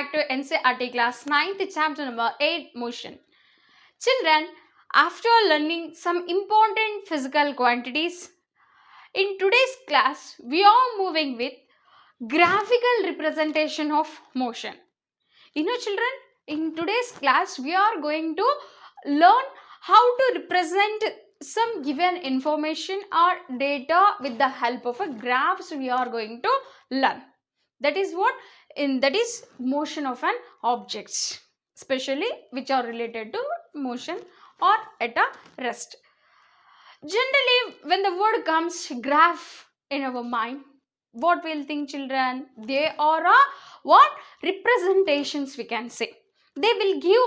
back to NCERT class 9th chapter number 8 motion. Children, after learning some important physical quantities, in today's class we are moving with graphical representation of motion. Children, in today's class we are going to learn how to represent some given information or data with the help of a graphs we are going to learn. That is what that is motion of an objects, especially which are related to motion or at a rest. Generally, when the word comes graph in our mind, what will think, children? They are what representations, we can say. They will give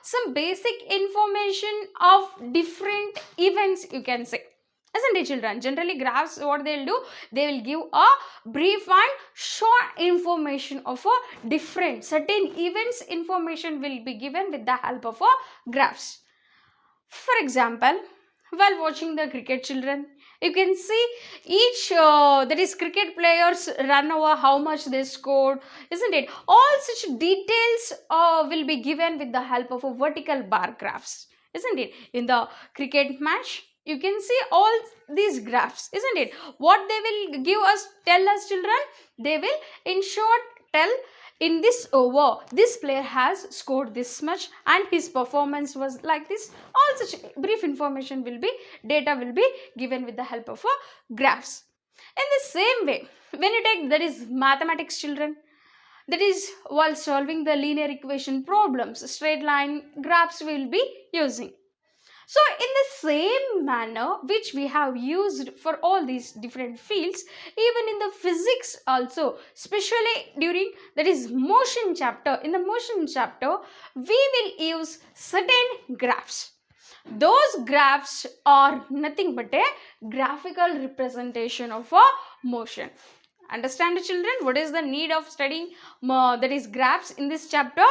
some basic information of different events, you can say. Isn't it, children? Generally, graphs, what they'll do, they will give a brief and short information of a different certain events. Information will be given with the help of a graphs. For example, while watching the cricket, children, you can see each that is cricket players run over how much they scored, isn't it? All such details will be given with the help of a vertical bar graphs, isn't it? In the cricket match, you can see all these graphs, isn't it? What they will give us, tell us, children, they will in short tell, in this over this player has scored this much and his performance was like this. All such brief information will be, data will be given with the help of graphs. In the same way, when you take, that is mathematics, children, that is while solving the linear equation problems, straight line graphs will be using. So in the same manner which we have used for all these different fields, even in the physics also, especially during that is motion chapter, in the motion chapter we will use certain graphs. Those graphs are nothing but a graphical representation of a motion. Understand, children, what is the need of studying that is graphs in this chapter?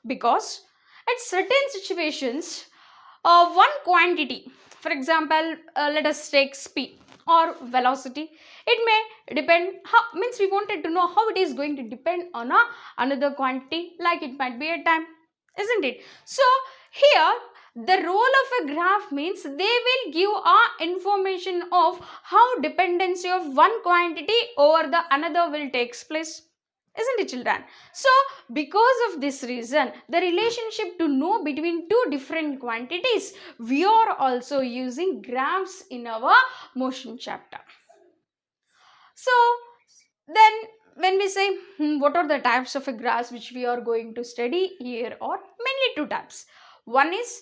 Because at certain situations, one quantity, for example, let us take speed or velocity, it may depend, how means we wanted to know how it is going to depend on another quantity, like it might be a time, isn't it? So here the role of a graph means they will give information of how dependency of one quantity over the another will takes place, isn't it, children? So because of this reason, the relationship to know between two different quantities, we are also using graphs in our motion chapter. So then when we say what are the types of a graphs which we are going to study here, are mainly two types. One is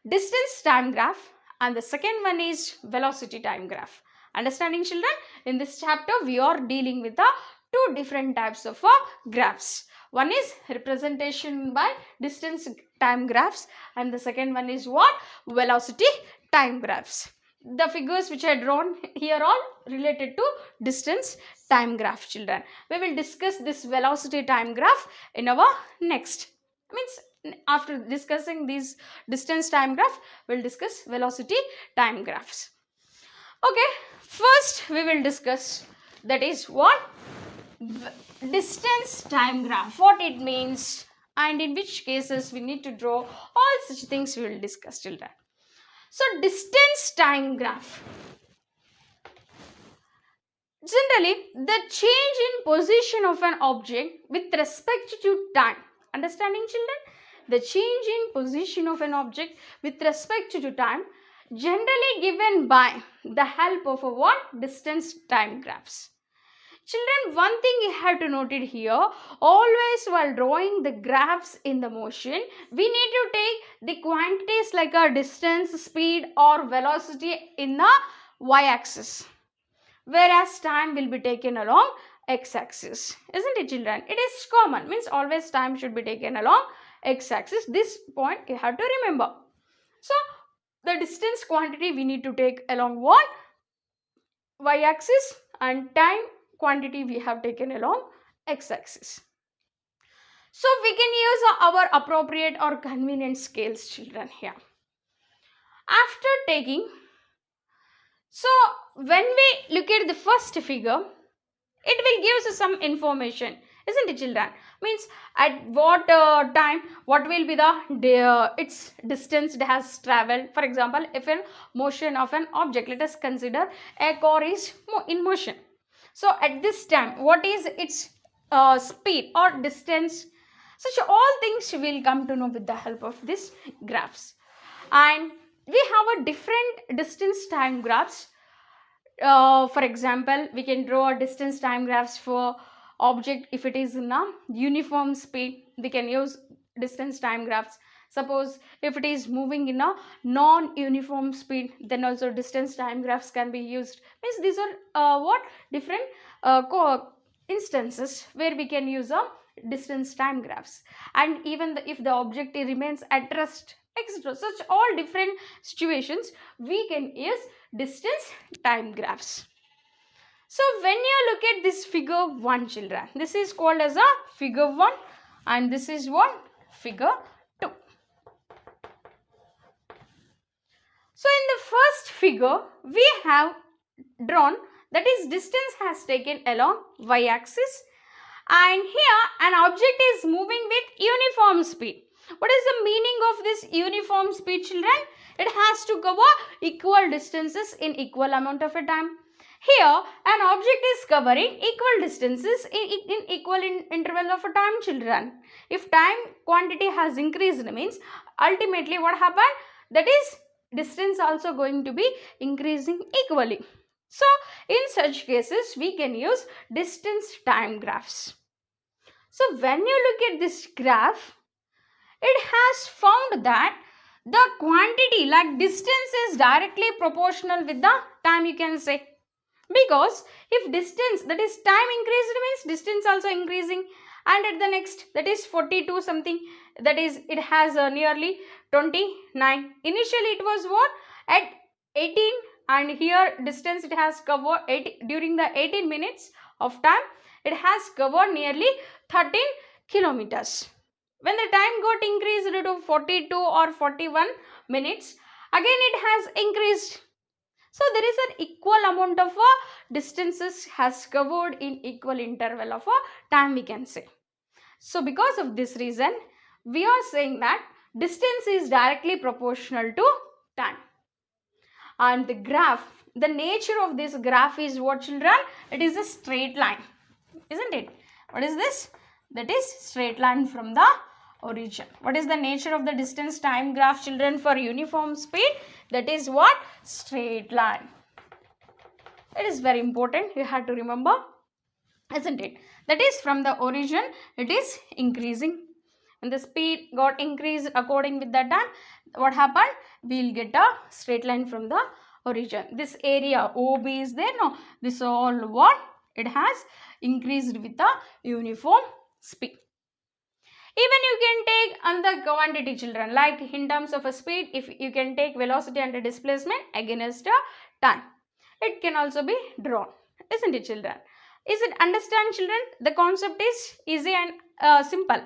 distance time graph and the second one is velocity time graph. Understanding, children? In this chapter we are dealing with the two different types of graphs. One is representation by distance time graphs and the second one is what? Velocity time graphs. The figures which I drawn here are related to distance time graph, children. We will discuss this velocity time graph in our next, means after discussing these distance time graph, we will discuss velocity time graphs. Okay, first we will discuss, that is what? Distance time graph, what it means and in which cases we need to draw, all such things we will discuss, children. So distance time graph, generally the change in position of an object with respect to time. Understanding, children? The change in position of an object with respect to time, generally given by the help of a what? Distance time graphs. Children, one thing you have to note it here, always while drawing the graphs in the motion, we need to take the quantities like a distance, speed or velocity in the y-axis, whereas time will be taken along x-axis. Isn't it, children? It is common, means always time should be taken along x-axis. This point you have to remember. So, the distance quantity we need to take along what? Y-axis, and time quantity we have taken along x-axis. So we can use our appropriate or convenient scales, children, here. After taking, so when we look at the first figure, it will give us some information. isn't it, children? Means at what time, what will be the its distance it has traveled. For example, if in motion of an object, let us consider a car is in motion. So at this time, what is its speed or distance? Such all things we will come to know with the help of this graphs. And we have a different distance time graphs. For example, we can draw a distance time graphs for object. If it is in a uniform speed, we can use distance time graphs. Suppose if it is moving in a non-uniform speed, then also distance time graphs can be used. Means these are what different instances where we can use a distance time graphs. And even if the object remains at rest, etc., such all different situations we can use distance time graphs. So when you look at this figure 1, children, this is called as a figure 1 and this is what? Figure 2. So in the first figure we have drawn, that is distance has taken along y-axis, and here an object is moving with uniform speed. What is the meaning of this uniform speed, children? It has to cover equal distances in equal amount of a time. Here an object is covering equal distances in equal interval of a time, children. If time quantity has increased, means ultimately what happened? That is distance also going to be increasing equally. So in such cases we can use distance time graphs. So when you look at this graph, it has found that the quantity like distance is directly proportional with the time, you can say. Because if distance, that is time increased, means distance also increasing, and at the next, that is 42 something, that is it has nearly 29. Initially it was what? At 18, and here distance it has covered during the 18 minutes of time, it has covered nearly 13 kilometers. When the time got increased to 42 or 41 minutes, again it has increased. So there is an equal amount of distances has covered in equal interval of time, we can say. So because of this reason, we are saying that distance is directly proportional to time. And the graph, the nature of this graph is what, children? It is a straight line, isn't it? What is this? That is straight line from the origin. What is the nature of the distance time graph, children, for uniform speed? That is what? Straight line. It is very important, you have to remember, isn't it? That is from the origin it is increasing, and the speed got increased according with that time. What happened? We will get a straight line from the origin. This area OB is there, no? This all what? It has increased with the uniform speed. Even you can take another quantity, children, like in terms of a speed, if you can take velocity and displacement against a time. It can also be drawn, isn't it, children? Is it understand, children? The concept is easy and simple.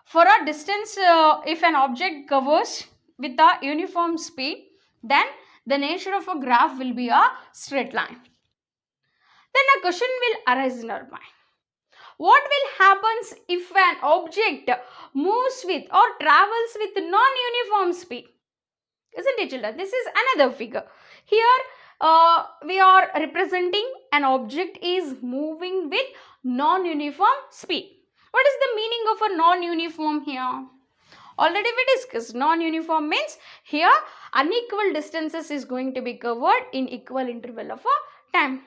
For a distance, if an object covers with a uniform speed, then the nature of a graph will be a straight line. Then a question will arise in our mind. What will happen if an object moves with or travels with non-uniform speed? Isn't it, children? This is another figure. Here we are representing an object is moving with non-uniform speed. What is the meaning of a non-uniform here? Already we discussed non-uniform means here unequal distances is going to be covered in equal interval of a time.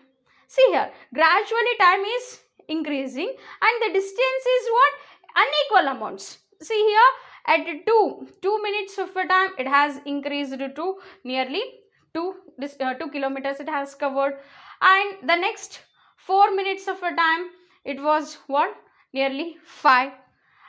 See here, gradually time is increasing and the distance is what? Unequal amounts. See here at 2 minutes of a time it has increased to nearly 2 kilometers it has covered, and the next 4 minutes of a time it was what? Nearly 5.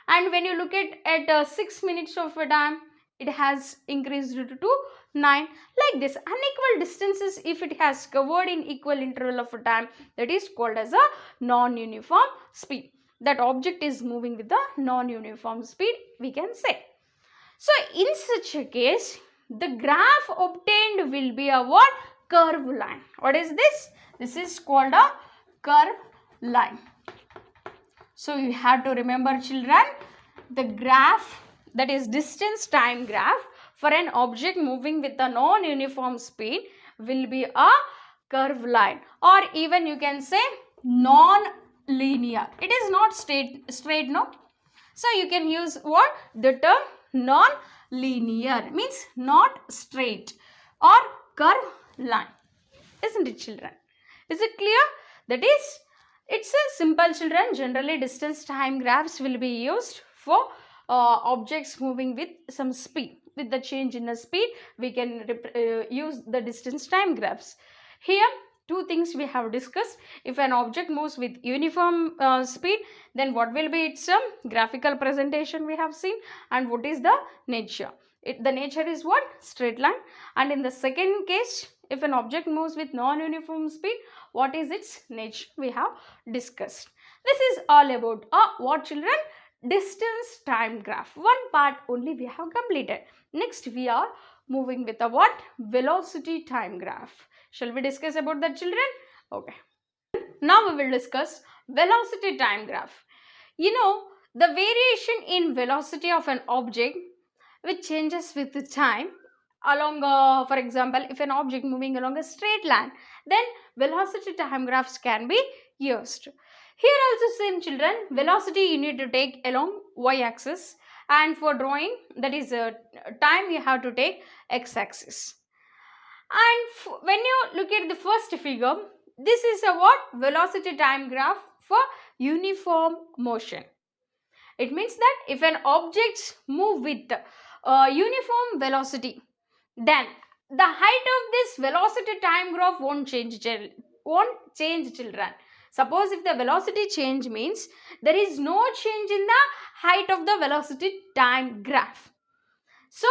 And when you look at 6 minutes of a time it has increased to 9. Like this, unequal distances if it has covered in equal interval of a time, that is called as a non-uniform speed. That object is moving with the non-uniform speed, we can say. So in such a case, the graph obtained will be a what? Curve line. What is this? This is called a curve line. So you have to remember, children, the graph, that is distance time graph for an object moving with a non-uniform speed will be a curved line, or even you can say non-linear. It is not straight, no. So you can use what? The term non-linear, means not straight or curved line. Isn't it, children? Is it clear? That is, it's a simple, children. Generally, distance time graphs will be used for objects moving with some speed. With the change in the speed, we can use the distance time graphs. Here, two things we have discussed. If an object moves with uniform speed, then what will be its graphical presentation we have seen, and what is the nature? The nature is what? Straight line. And in the second case, if an object moves with non-uniform speed, what is its nature? We have discussed. This is all about what, children? Distance time graph. One part only we have completed. Next we are moving with a what? Velocity time graph. Shall we discuss about that, children? Okay. Now we will discuss velocity time graph. You know, the variation in velocity of an object which changes with the time along for example, if an object moving along a straight line, then velocity time graphs can be used. Here also same, children, velocity you need to take along y-axis, and for drawing, that is time, you have to take x-axis. And when you look at the first figure, this is a what? Velocity time graph for uniform motion. It means that if an object move with uniform velocity, then the height of this velocity time graph won't change, children. Suppose if the velocity change means there is no change in the height of the velocity time graph. So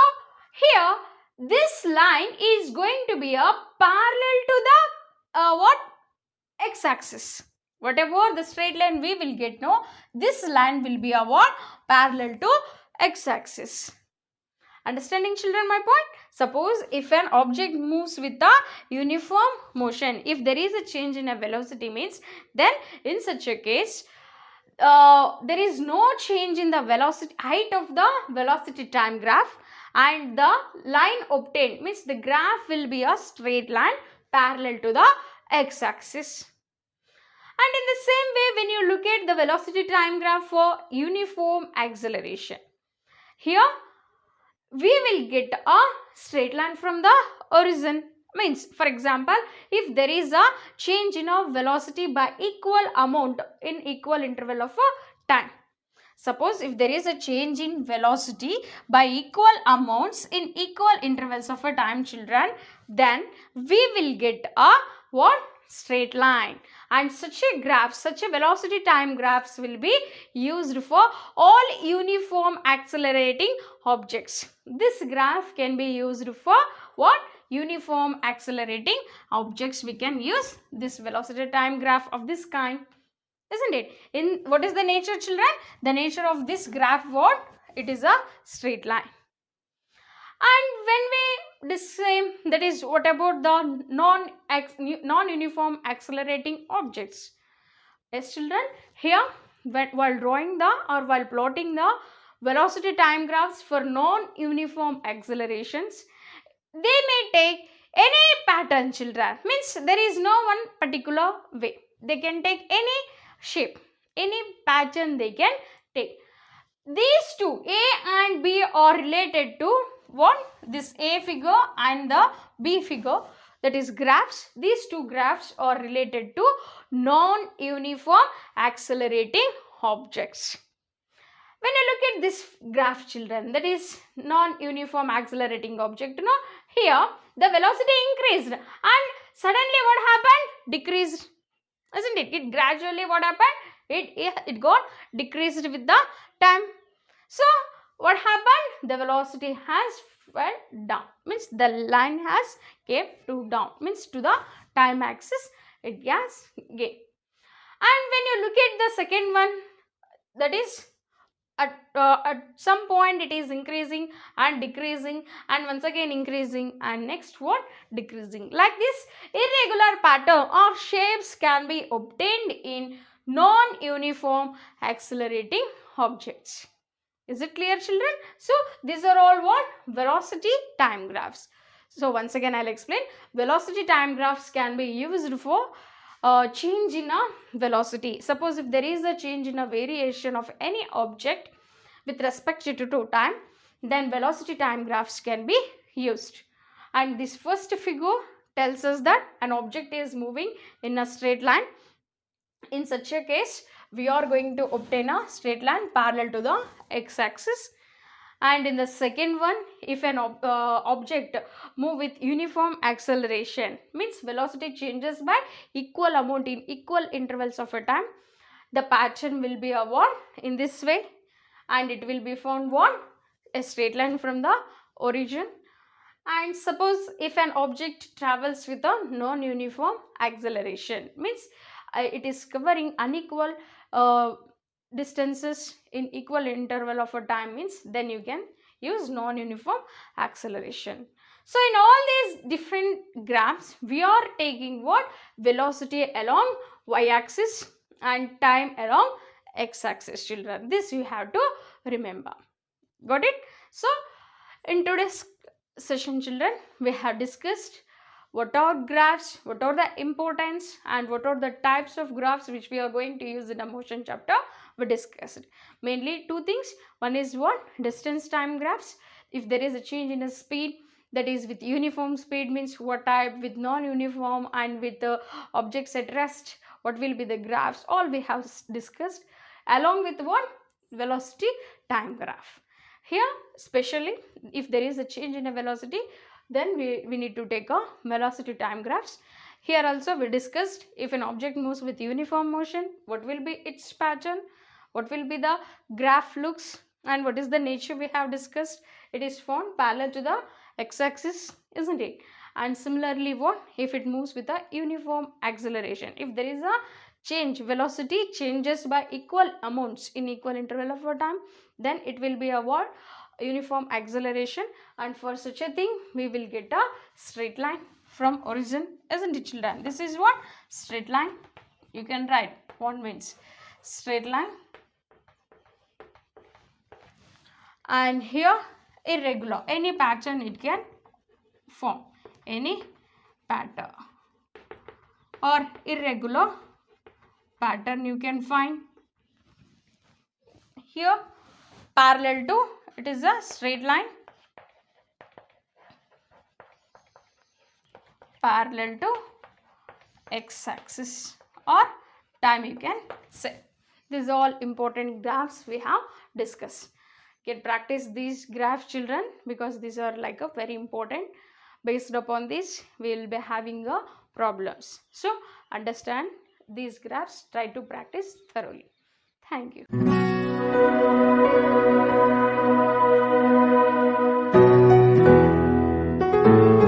here this line is going to be a parallel to the what? X-axis. Whatever the straight line we will get, no, this line will be a what? Parallel to x-axis. Understanding, children, my point? Suppose if an object moves with a uniform motion, if there is a change in a velocity means, then in such a case, there is no change in the velocity height of the velocity time graph, and the line obtained means the graph will be a straight line parallel to the x-axis. And in the same way, when you look at the velocity time graph for uniform acceleration, here we will get a straight line from the horizon. Means, for example, if there is a change in a velocity by equal amount in equal interval of a time. Suppose if there is a change in velocity by equal amounts in equal intervals of a time, children, then we will get a what? Straight line. And such a graph, such a velocity time graphs will be used for all uniform accelerating objects. This graph can be used for what? Uniform accelerating objects. We can use this velocity time graph of this kind. Isn't it? In what is the nature, children? The nature of this graph, what? It is a straight line. And when we discuss, that is, what about the non-uniform accelerating objects? Yes, children, here while drawing the or while plotting the velocity time graphs for non-uniform accelerations, they may take any pattern, children. Means there is no one particular way. They can take any shape, any pattern they can take. These two, A and B, are related to what? This A figure and the B figure, that is graphs. These two graphs are related to non-uniform accelerating objects. When you look at this graph, children, that is non-uniform accelerating object, no? Here the velocity increased and suddenly what happened? Decreased. Isn't it? It gradually what happened? It got decreased with the time. So what happened? The velocity has went down. Means the line has came to down. Means to the time axis it has gained. And when you look at the second one, that is at some point it is increasing and decreasing, and once again increasing, and next what? Decreasing. Like this irregular pattern or shapes can be obtained in non-uniform accelerating objects. Is it clear, children? So these are all what? Velocity time graphs. So once again I'll explain. Velocity time graphs can be used for change in a velocity. Suppose if there is a change in a variation of any object with respect to time, then velocity time graphs can be used. And this first figure tells us that an object is moving in a straight line. In such a case, we are going to obtain a straight line parallel to the x-axis. And in the second one, if an object move with uniform acceleration, means velocity changes by equal amount in equal intervals of a time, the pattern will be a what? In this way, and it will be found what? A straight line from the origin. And suppose if an object travels with a non-uniform acceleration, means it is covering unequal distances in equal interval of a time, means then you can use non-uniform acceleration. So in all these different graphs, we are taking what? Velocity along y-axis and time along x-axis, children. This you have to remember. Got it? So in today's session, children, we have discussed what are graphs, what are the importance, and what are the types of graphs which we are going to use in a motion chapter. We discussed mainly two things. One is what? Distance time graphs. If there is a change in a speed, that is with uniform speed, means what type, with non-uniform, and with the objects at rest, what will be the graphs, all we have discussed, along with what? Velocity time graph. Here especially if there is a change in a velocity, then we need to take a velocity time graphs. Here also we discussed if an object moves with uniform motion, what will be its pattern, what will be the graph looks, and what is the nature we have discussed. It is found parallel to the x-axis, isn't it? And similarly what? If it moves with a uniform acceleration, if there is a change, velocity changes by equal amounts in equal interval of a time, then it will be a what? Uniform acceleration. And for such a thing we will get a straight line from origin, isn't it, children? This is what? Straight line. You can write what means straight line. And here irregular, any pattern it can form, any pattern or irregular pattern you can find. Here parallel to, it is a straight line parallel to x-axis or time, you can say. These are all important graphs we have discussed. Can practice these graphs, children, because these are like a very important. Based upon this we will be having a problems. So understand these graphs, try to practice thoroughly. Thank you.